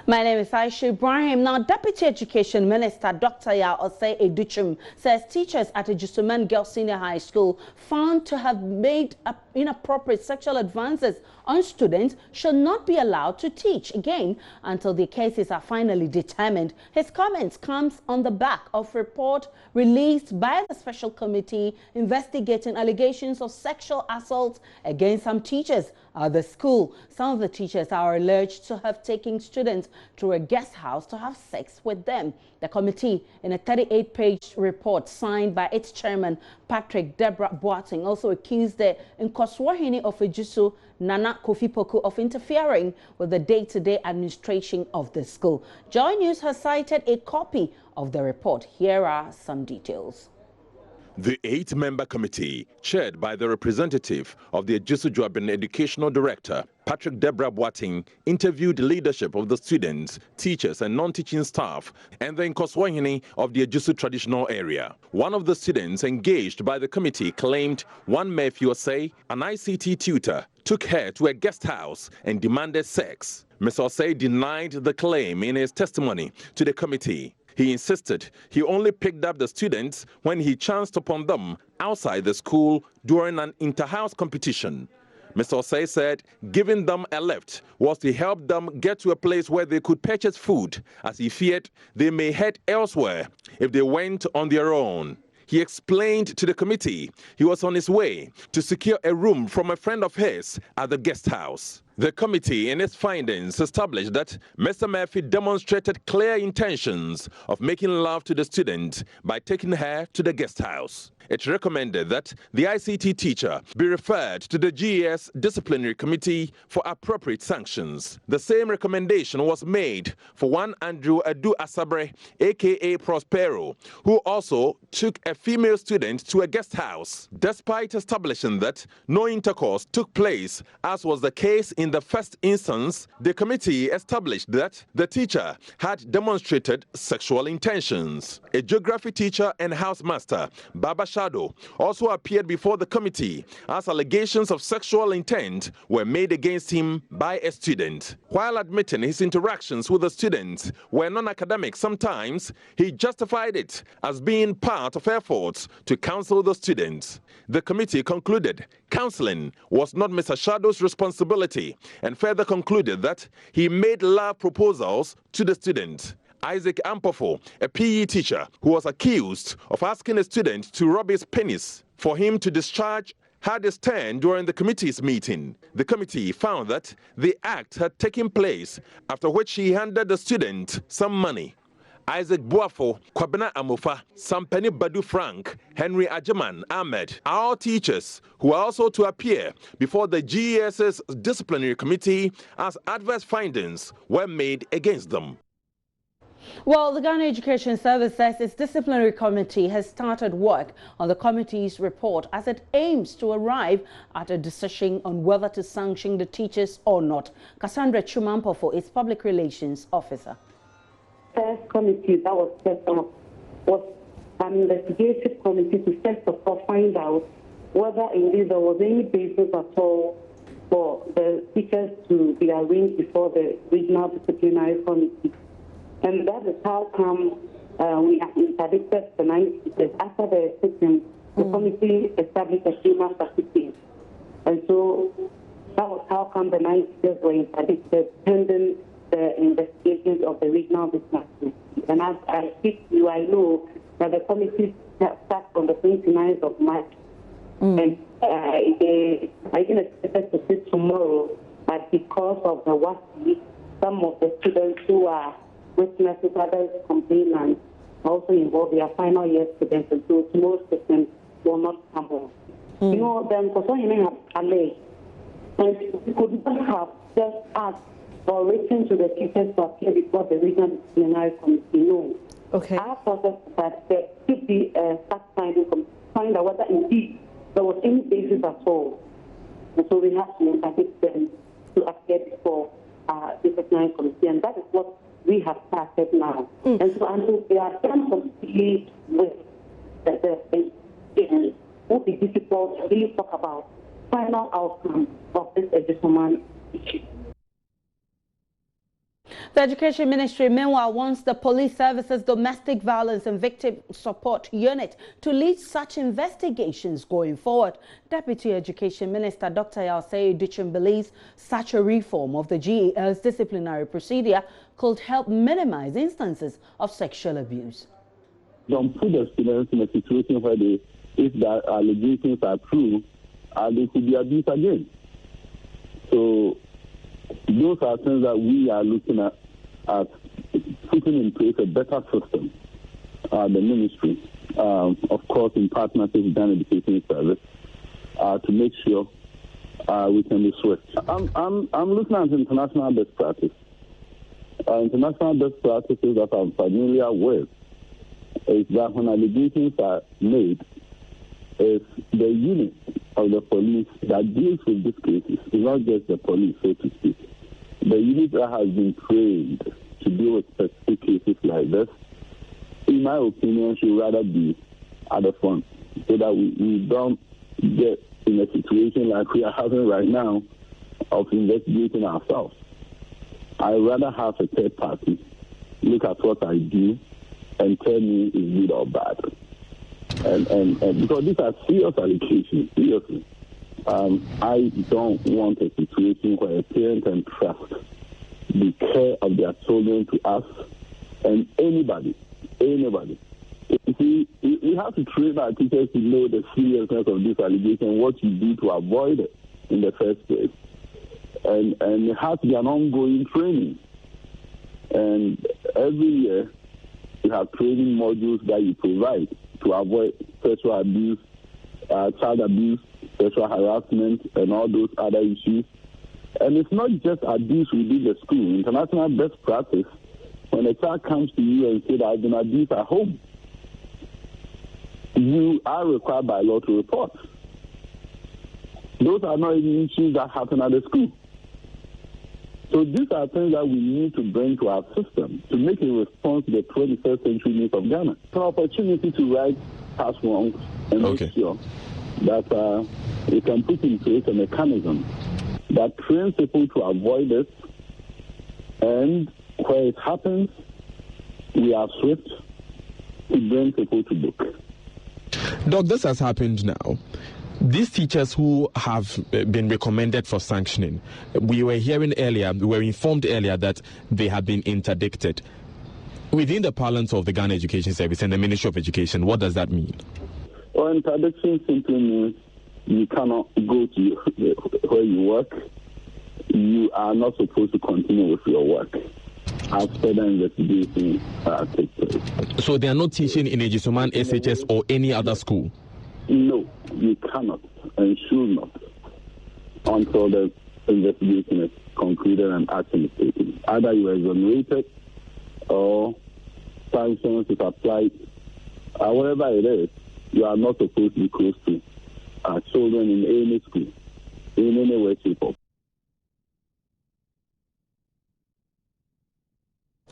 My name is Aisha Ibrahim. Now, Deputy Education Minister Dr. Ejisuman says teachers at Ejisuman Girls Senior High School found to have made inappropriate sexual advances on students should not be allowed to teach again until the cases are finally determined. His comments comes on the back of a report released by the special committee investigating allegations of sexual assault against some teachers at the school. Some of the teachers are alleged to have taken students to a guest house to have sex with them. The committee, in a 38-page report signed by its chairman, Patrick Deborah Boateng, also accused the Nkoswahini of Ejisu, Nana Kofi Poku, of interfering with the day-to-day administration of the school. JoyNews has cited a copy of the report. Here are some details. The 8-member committee, chaired by the representative of the Ejisu Juaben Educational Director, Patrick Deborah Boateng, interviewed the leadership of the students, teachers and non-teaching staff and the Nkoswahini of the Ejisu traditional area. One of the students engaged by the committee claimed one Matthew Osei, an ICT tutor, took her to a guest house and demanded sex. Mr. Osei denied the claim in his testimony to the committee. He insisted he only picked up the students when he chanced upon them outside the school during an inter-house competition. Mr. Osei said giving them a lift was to help them get to a place where they could purchase food, as he feared they may head elsewhere if they went on their own. He explained to the committee he was on his way to secure a room from a friend of his at the guest house. The committee, in its findings, established that Mr. Murphy demonstrated clear intentions of making love to the student by taking her to the guest house. It recommended that the ICT teacher be referred to the GES disciplinary committee for appropriate sanctions. The same recommendation was made for one Andrew Adu Asabre, aka Prospero, who also took a female student to a guest house, despite establishing that no intercourse took place, as was the case in the first instance. The committee established that the teacher had demonstrated sexual intentions. A geography teacher and housemaster, Baba Shadow, also appeared before the committee as allegations of sexual intent were made against him by a student. While admitting his interactions with the students were non-academic sometimes, he justified it as being part of efforts to counsel the students. The committee concluded counseling was not Mr. Shadow's responsibility and further concluded that he made love proposals to the student. Isaac Ampofo, a PE teacher who was accused of asking a student to rub his penis for him to discharge, had his turn during the committee's meeting. The committee found that the act had taken place, after which he handed the student some money. Isaac Buafo, Kwabena Amofa, Sampeni Badu Frank, Henry Ajaman Ahmed are all teachers who are also to appear before the GES's disciplinary committee as adverse findings were made against them. Well, the Ghana Education Service says its disciplinary committee has started work on the committee's report as it aims to arrive at a decision on whether to sanction the teachers or not. Cassandra Chumampofo is Public Relations Officer. First committee that was set up was an investigative committee to first of all find out whether indeed there was any basis at all for the teachers to be arraigned before the regional disciplinary committee. And that is how come we have interdicted the 9 teachers. After the sitting, the committee established a 3-month certificate. And so that was how come the 9 teachers were interdicted pending the investigations of the regional business committee. And as I speak to you, I know that the committee starts on the 29th of March. And they are even expected to sit tomorrow, but because of the WASI, some of the students who are witnesses, others complainants, also involved. They are final year students, and so tomorrow's session will not come home. You know, then for some you have alleged, and we could not have just asked or written to the teachers to appear before the regional disciplinary committee. No. Okay. Our process is that there should be a fact-finding committee to find out whether indeed there was any basis at all. And so we have to interdict them to appear before the disciplinary committee, and that is what we have started now. And so until we are done completely with the it will be difficult to really talk about final outcome of this Ejisuman issue. The Education Ministry, meanwhile, wants the Police Services Domestic Violence and Victim Support Unit to lead such investigations going forward. Deputy Education Minister Dr. Ejisuman believes such a reform of the GEL's disciplinary procedure could help minimize instances of sexual abuse. Don't put the students in a situation where if the allegations are true, they could be abused again. So those are things that we are looking at putting in place a better system. The ministry, of course, in partnership with the Education Service, to make sure we can be swift. I'm looking at international best practice. International best practices that I'm familiar with is that when allegations are made, it's the unit of the police that deals with these cases. It's not just the police, so to speak. The unit that has been trained to deal with specific cases like this, in my opinion, should rather be at the front so that we don't get in a situation like we are having right now of investigating ourselves. I'd rather have a third party look at what I do and tell me is good or bad. And because these are serious allegations, seriously. I don't want a situation where a parent entrusts the care of their children to us and anybody. You see, we have to train our teachers to know the seriousness of this allegation, what you do to avoid it in the first place. And it has to be an ongoing training. And every year, you have training modules that you provide to avoid sexual abuse, child abuse, sexual harassment, and all those other issues. And it's not just abuse within the school. International best practice, when a child comes to you and says, I've been abused at home, you are required by law to report. Those are not even issues that happen at the school. So these are things that we need to bring to our system to make a response to the 21st century needs of Ghana. It's an opportunity to right past wrongs and make sure that we can put in place a mechanism that trains people to avoid it, and where it happens, we are swift to bring people to book. Doc, this has happened now. These teachers who have been recommended for sanctioning, we were informed earlier that they have been interdicted. Within the parlance of the Ghana Education Service and the Ministry of Education, what does that mean? Well, interdiction simply means you cannot go to where you work. You are not supposed to continue with your work as further investigation takes place. So they are not teaching in Ejisuman, SHS, or any other school? No, you cannot and should not until the investigation is concluded and action is taken. Either you are exonerated or sanctions is applied. Whatever it is, you are not supposed to be close to children in any school, in any way, shape, or form.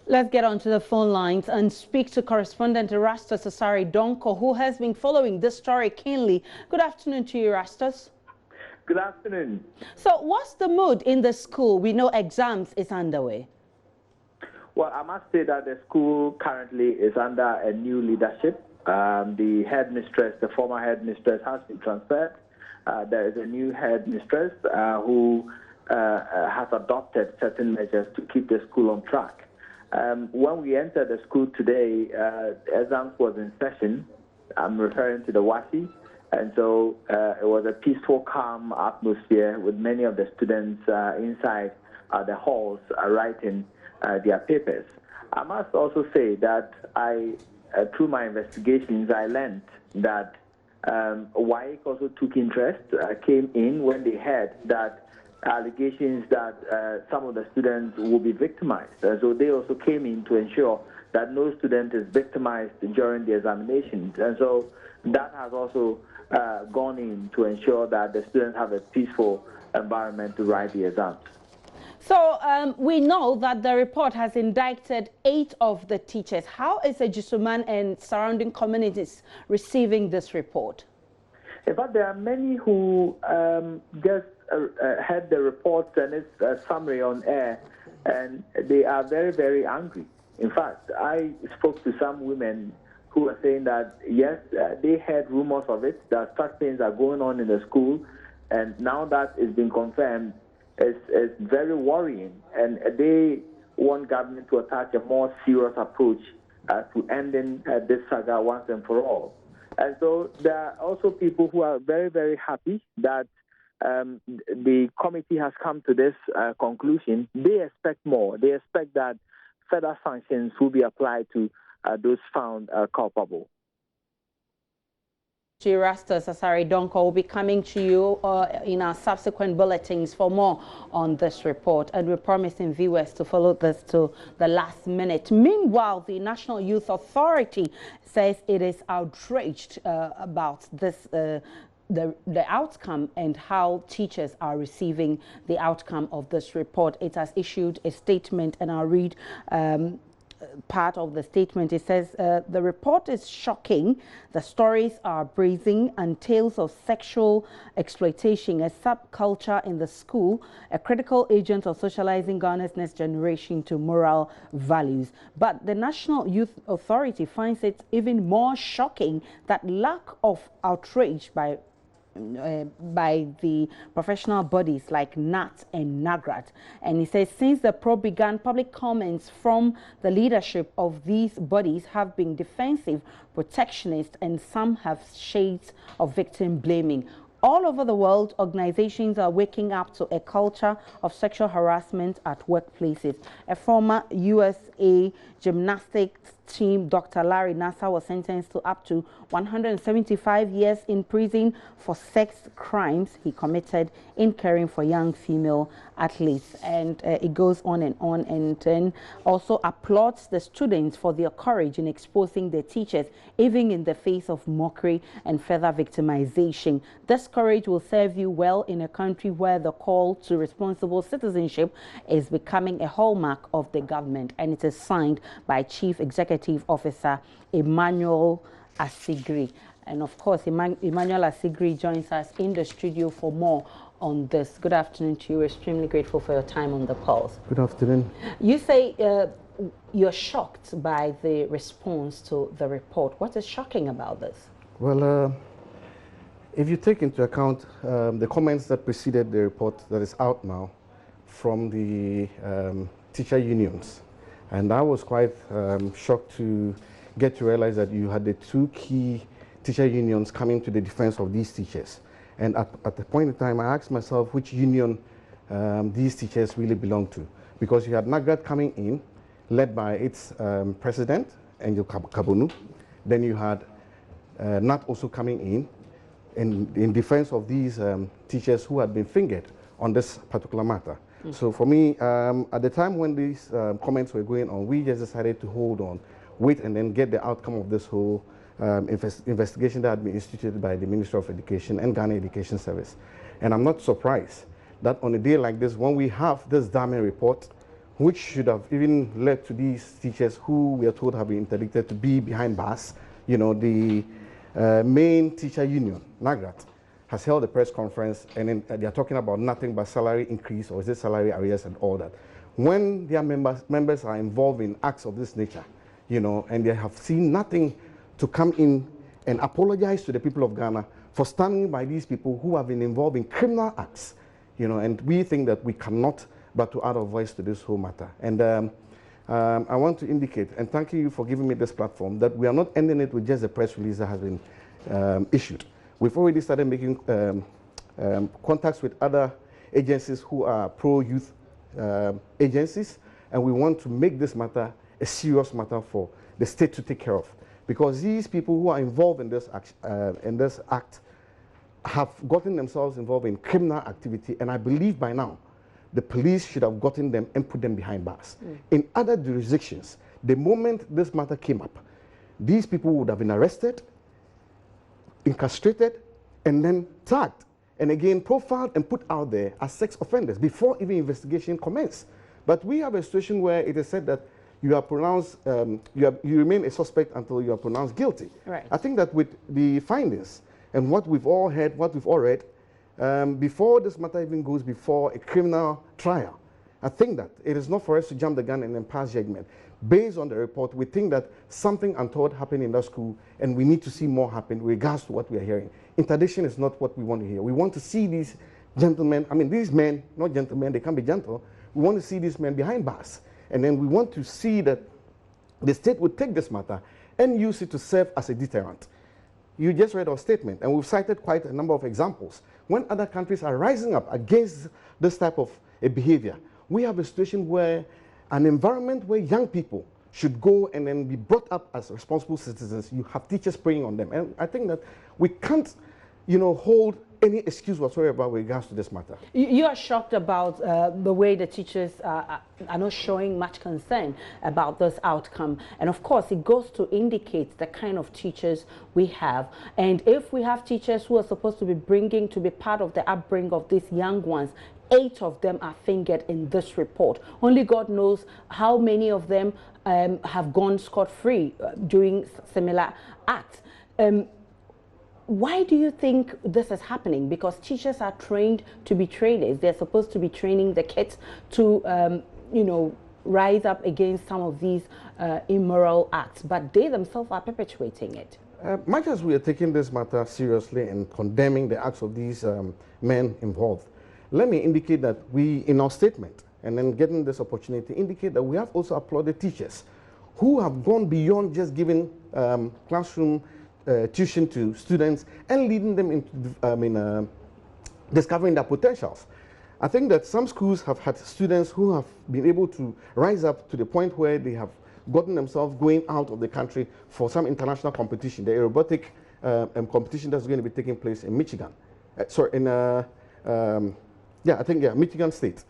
Let's get onto the phone lines and speak to correspondent Erastus Asari Donko, who has been following this story keenly. Good afternoon to you, Erastus. Good afternoon. So what's the mood in the school? We know exams is underway. Well, I must say that the school currently is under a new leadership. The headmistress, the former headmistress, has been transferred. There is a new headmistress who has adopted certain measures to keep the school on track. When we entered the school today, exams was in session. I'm referring to the WASI. And so it was a peaceful, calm atmosphere with many of the students inside the halls writing their papers. I must also say that through my investigations, I learned that WAIC also took interest, came in when they heard that allegations that some of the students will be victimized. So they also came in to ensure that no student is victimized during the examinations. And so that has also gone in to ensure that the students have a peaceful environment to write the exams. So we know that the report has indicted 8 of the teachers. How is Ejisuman and surrounding communities receiving this report? In fact, there are many who just heard the reports and its summary on air and they are very, very angry. In fact, I spoke to some women who were saying that, yes, they heard rumors of it, that such things are going on in the school, and now that it's been confirmed, it's very worrying, and they want government to attach a more serious approach to ending this saga once and for all. And so there are also people who are very, very happy that the committee has come to this conclusion. They expect more. They expect that further sanctions will be applied to those found culpable. Rastus Asari Donko will be coming to you in our subsequent bulletins for more on this report, and we're promising viewers to follow this to the last minute. Meanwhile, the National Youth Authority says it is outraged about this the outcome and how teachers are receiving the outcome of this report. It has issued a statement, and I'll read part of the statement. It says, the report is shocking. The stories are brazen and tales of sexual exploitation, a subculture in the school, a critical agent of socializing Ghana's next generation to moral values. But the National Youth Authority finds it even more shocking that lack of outrage by the professional bodies like NAT and NAGRAT. And he says, since the probe began, public comments from the leadership of these bodies have been defensive, protectionist, and some have shades of victim blaming. All over the world, organizations are waking up to a culture of sexual harassment at workplaces. A former USA gymnastics team, Dr. Larry Nassar, was sentenced to up to 175 years in prison for sex crimes he committed in caring for young female athletes. And it goes on, and then also applauds the students for their courage in exposing their teachers, even in the face of mockery and further victimization. This courage will serve you well in a country where the call to responsible citizenship is becoming a hallmark of the government. And it is signed by Chief Executive Officer Emmanuel Asigri. And of course, Emmanuel Asigri joins us in the studio for more on this. Good afternoon to you. We're extremely grateful for your time on the Pulse. Good afternoon. You say you're shocked by the response to the report. What is shocking about this? Well, if you take into account the comments that preceded the report that is out now from the teacher unions, and I was quite shocked to get to realize that you had the two key teacher unions coming to the defense of these teachers. And at the point in time, I asked myself which union these teachers really belong to. Because you had NAGRAT coming in, led by its president, Angel Kabonu. Then you had NAT also coming in defense of these teachers who had been fingered on this particular matter. So for me, at the time when these comments were going on, we just decided to hold on, wait, and then get the outcome of this whole investigation that had been instituted by the Ministry of Education and Ghana Education Service. And I'm not surprised that on a day like this, when we have this damning report, which should have even led to these teachers who we are told have been interdicted to be behind bars, you know, the main teacher union, NAGRAT, has held a press conference, and then they are talking about nothing but salary increase, or is it salary arrears and all that. When their members are involved in acts of this nature, you know, and they have seen nothing to come in and apologize to the people of Ghana for standing by these people who have been involved in criminal acts, you know, and we think that we cannot but to add our voice to this whole matter. And I want to indicate, and thank you for giving me this platform, that we are not ending it with just a press release that has been issued. We've already started making contacts with other agencies who are pro-youth agencies, and we want to make this matter a serious matter for the state to take care of. Because these people who are involved in this act have gotten themselves involved in criminal activity, and I believe by now the police should have gotten them and put them behind bars. In other jurisdictions, the moment this matter came up, these people would have been arrested, incarcerated, and then tagged, and again profiled and put out there as sex offenders before even investigation commenced. But we have a situation where it is said that you are pronounced, you remain a suspect until you are pronounced guilty. Right. I think that with the findings and what we've all heard, what we've all read, before this matter even goes before a criminal trial, I think that it is not for us to jump the gun and then pass judgment. Based on the report, we think that something untoward happened in that school, and we need to see more happen regards to what we are hearing. Interdiction is not what we want to hear. We want to see these gentlemen, I mean these men, not gentlemen, they can be gentle. We want to see these men behind bars. And then we want to see that the state would take this matter and use it to serve as a deterrent. You just read our statement, and we've cited quite a number of examples. When other countries are rising up against this type of a behavior, we have a situation where an environment where young people should go and then be brought up as responsible citizens, you have teachers preying on them. And I think that we can't, hold any excuse whatsoever with regards to this matter. You are shocked about the way the teachers are not showing much concern about this outcome. And of course, it goes to indicate the kind of teachers we have. And if we have teachers who are supposed to be bringing to be part of the upbringing of these young ones, 8 of them are fingered in this report. Only God knows how many of them have gone scot-free doing similar acts. Why do you think this is happening? Because teachers are trained to be trainers. They're supposed to be training the kids to, rise up against some of these immoral acts, but they themselves are perpetuating it. Much as we are taking this matter seriously and condemning the acts of these men involved, let me indicate that we, in our statement, and then getting this opportunity, indicate that we have also applauded teachers who have gone beyond just giving classroom tuition to students and leading them into discovering their potentials. I think that some schools have had students who have been able to rise up to the point where they have gotten themselves going out of the country for some international competition, the aerobatic competition that's going to be taking place in Michigan. Michigan State.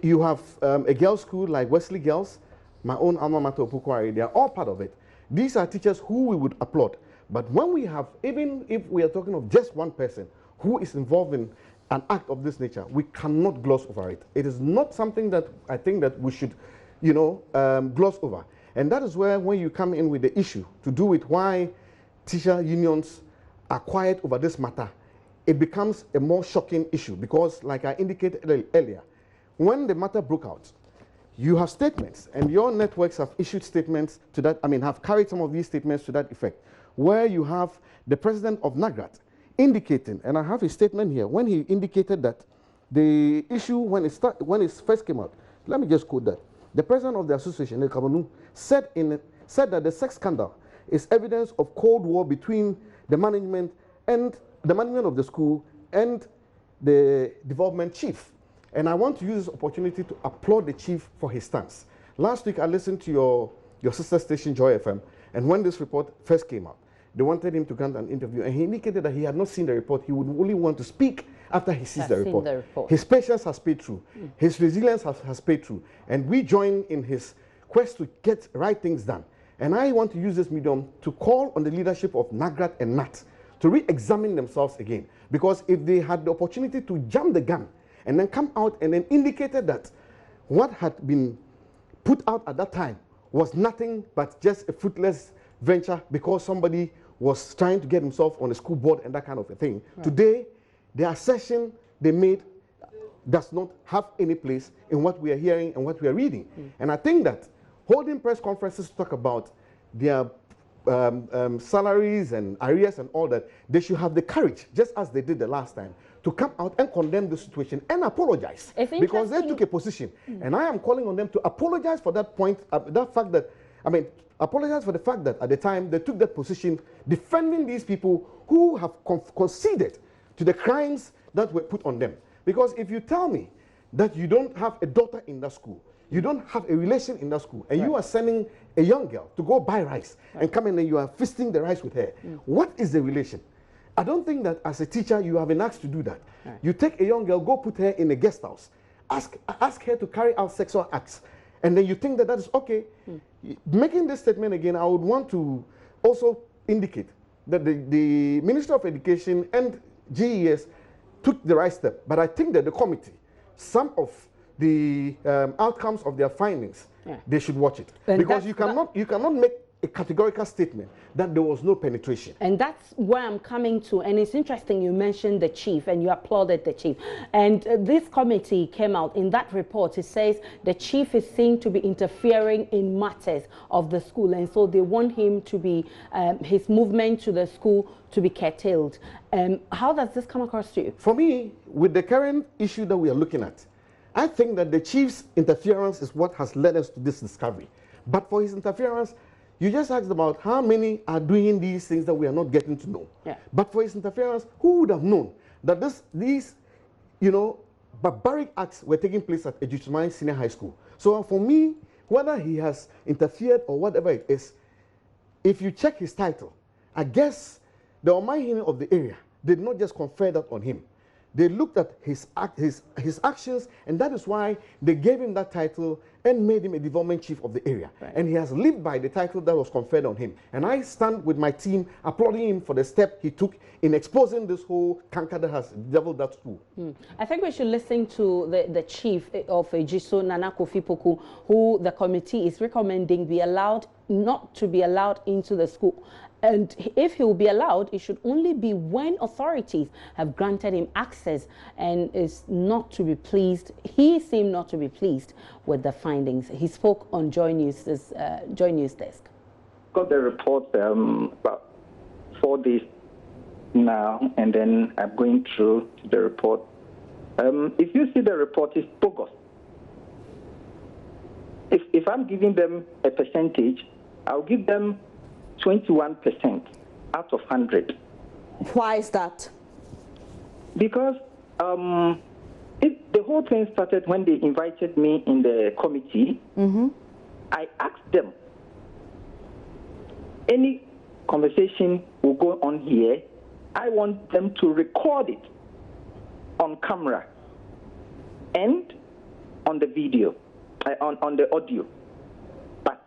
You have a girls' school like Wesley Girls, my own alma mater, Pukwari, they are all part of it. These are teachers who we would applaud. But when we have, even if we are talking of just one person who is involved in an act of this nature, we cannot gloss over it. It is not something that I think that we should, gloss over. And that is where, when you come in with the issue to do with why teacher unions are quiet over this matter, it becomes a more shocking issue. Because, like I indicated earlier, when the matter broke out, you have statements, and your networks have issued statements to that, have carried some of these statements to that effect, where you have the president of NAGRAT indicating, and I have a statement here, when he indicated that the issue, when it first came out, let me just quote that. The president of the association, El Kabanu, said that the sex scandal is evidence of Cold War between the management of the school and the development chief. And I want to use this opportunity to applaud the chief for his stance. Last week, I listened to your sister station, Joy FM, and when this report first came out, they wanted him to grant an interview, and he indicated that he had not seen the report. He would only want to speak after he sees the report. His patience has paid through. His resilience has paid through. And we join in his quest to get right things done. And I want to use this medium to call on the leadership of NAGRAT and NAT to re-examine themselves again. Because if they had the opportunity to jump the gun and then come out and then indicated that what had been put out at that time was nothing but just a fruitless venture because somebody was trying to get himself on a school board and that kind of a thing. Right. Today, the assertion they made does not have any place in what we are hearing and what we are reading. And I think that holding press conferences to talk about their salaries and arrears and all that, they should have the courage, just as they did the last time, to come out and condemn the situation and apologize. Because they took a position. And I am calling on them to apologize for that point, apologize for the fact that at the time they took that position defending these people who have conceded to the crimes that were put on them. Because if you tell me that you don't have a daughter in that school, you don't have a relation in that school, and you are sending a young girl to go buy rice and come in and you are feasting the rice with her, what is the relation? I don't think that as a teacher you have an axe to do that. You take a young girl, go put her in a guest house, ask her to carry out sexual acts, and then you think that that is okay. Making this statement again, I would want to also indicate that the Minister of Education and GES took the right step, but I think that the committee, some of the outcomes of their findings, they should watch it. And because you cannot make a categorical statement that there was no penetration. And that's where I'm coming to. And it's interesting you mentioned the chief and you applauded the chief. And this committee came out in that report. It says the chief is seen to be interfering in matters of the school. And so they want him to be, his movement to the school to be curtailed. How does this come across to you? For me, with the current issue that we are looking at, I think that the chief's interference is what has led us to this discovery. But for his interference, you just asked about how many are doing these things that we are not getting to know. Yeah. But for his interference, who would have known that these, you know, barbaric acts were taking place at Ejisuman Senior High School? So for me, whether he has interfered or whatever it is, if you check his title, I guess the Omahini of the area did not just confer that on him. They looked at his actions, and that is why they gave him that title and made him a development chief of the area. Right. And he has lived by the title that was conferred on him. And I stand with my team applauding him for the step he took in exposing this whole canker that has deviled that school. I think we should listen to the chief of Ejisu, Nana Kofi Poku, who the committee is recommending be allowed, not to be allowed into the school. And if he will be allowed, it should only be when authorities have granted him access and is not to be pleased. He seemed not to be pleased with the findings. He spoke on JoyNews' JoyNews desk. Got the report about 4 days now, and then I'm going through the report. If you see the report, it's bogus. If I'm giving them a percentage, I'll give them 21% out of 100. Why is that? Because the whole thing started when they invited me in the committee. I asked them, any conversation will go on here, I want them to record it on camera and on the video, on the audio. But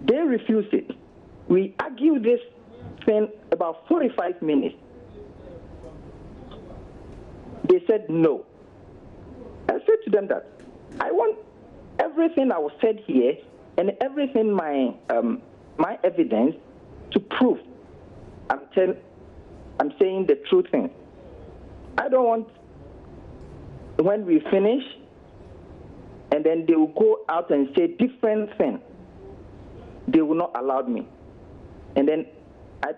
they refused it. We argued this thing about 45 minutes. They said no. I said to them that I want everything I was said here and everything my evidence to prove I'm saying the true thing. I don't want when we finish and then they will go out and say different thing. They will not allow me. And then I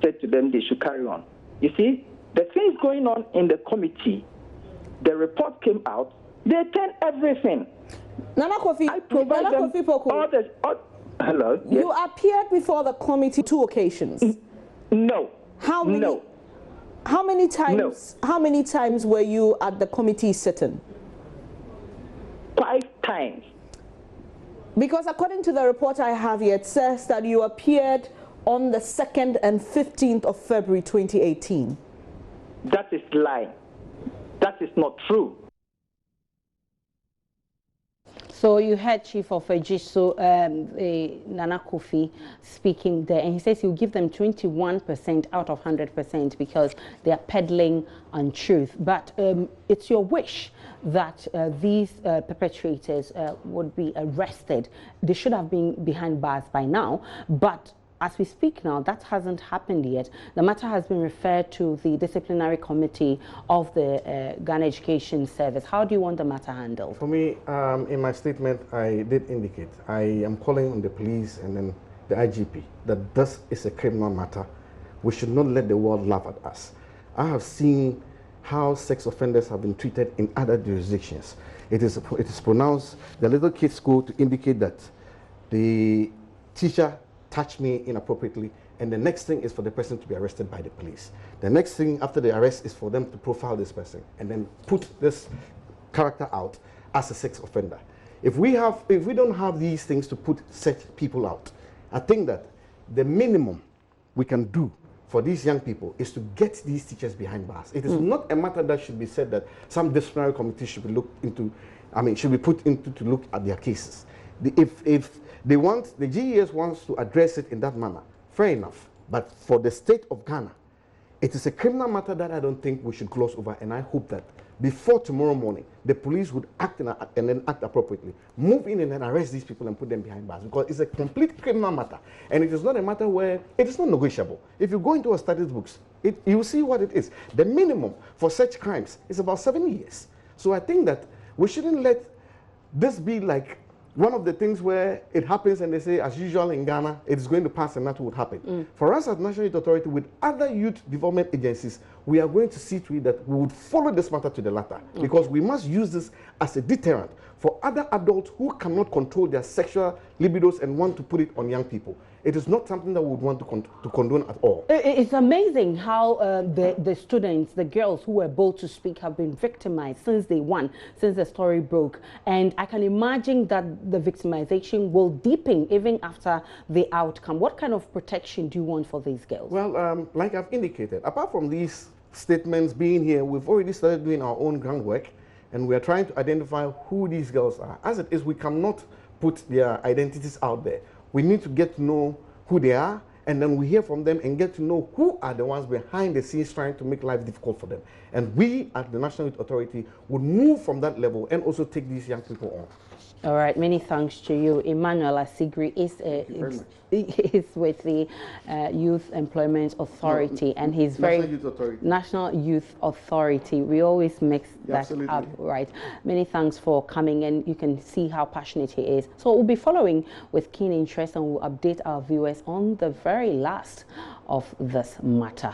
said to them they should carry on. You see, the things going on in the committee, the report came out, they turned everything. Nana Kofi, hello? Yes. You appeared before the committee 2 occasions. No. How many? No. How many times? No. How many times were you at the committee sitting? 5 times. Because according to the report I have here, it says that you appeared on the 2nd and 15th of February 2018. That is lying. That is not true. So you heard Chief of Ejisu, Nana Kofi, speaking there, and he says he'll give them 21% out of 100% because they are peddling untruth. But it's your wish that these perpetrators would be arrested. They should have been behind bars by now, but as we speak now, that hasn't happened yet. The matter has been referred to the disciplinary committee of the Ghana Education Service. How do you want the matter handled? For me, in my statement, I did indicate I am calling on the police and then the IGP that this is a criminal matter. We should not let the world laugh at us. I have seen how sex offenders have been treated in other jurisdictions. It is pronounced, the little kids go to indicate that the teacher touched me inappropriately, and the next thing is for the person to be arrested by the police. The next thing after the arrest is for them to profile this person and then put this character out as a sex offender. If we don't have these things to put such people out, I think that the minimum we can do for these young people is to get these teachers behind bars. It is not a matter that should be said that some disciplinary committee should be looked into, should be put into to look at their cases. If they want, the GES wants to address it in that manner, fair enough. But for the state of Ghana, it is a criminal matter that I don't think we should gloss over, and I hope that before tomorrow morning, the police would act and then act appropriately. Move in and then arrest these people and put them behind bars, because it's a complete criminal matter. And it is not a matter where it is not negotiable. If you go into our studies books, you will see what it is. The minimum for such crimes is about 7 years. So I think that we shouldn't let this be like one of the things where it happens and they say, as usual in Ghana, it is going to pass and nothing would happen. For us as National Youth Authority, with other youth development agencies, we are going to see to it that we would follow this matter to the latter, because we must use this as a deterrent for other adults who cannot control their sexual libidos and want to put it on young people. It is not something that we would want to condone at all. It's amazing how the students, the girls who were bold to speak, have been victimized since day one, since the story broke. And I can imagine that the victimization will deepen even after the outcome. What kind of protection do you want for these girls? Well, like I've indicated, apart from these statements being here, we've already started doing our own groundwork, and we are trying to identify who these girls are. As it is, we cannot put their identities out there. We need to get to know who they are, and then we hear from them and get to know who are the ones behind the scenes trying to make life difficult for them. And we, at the National Youth Authority, would move from that level and also take these young people on. All right, many thanks to you. Emmanuel Asigri is with the Youth Employment Authority, and he's National Youth Authority. We always mix that up, right? Many thanks for coming, and you can see how passionate he is. So we'll be following with keen interest, and we'll update our viewers on the very last of this matter.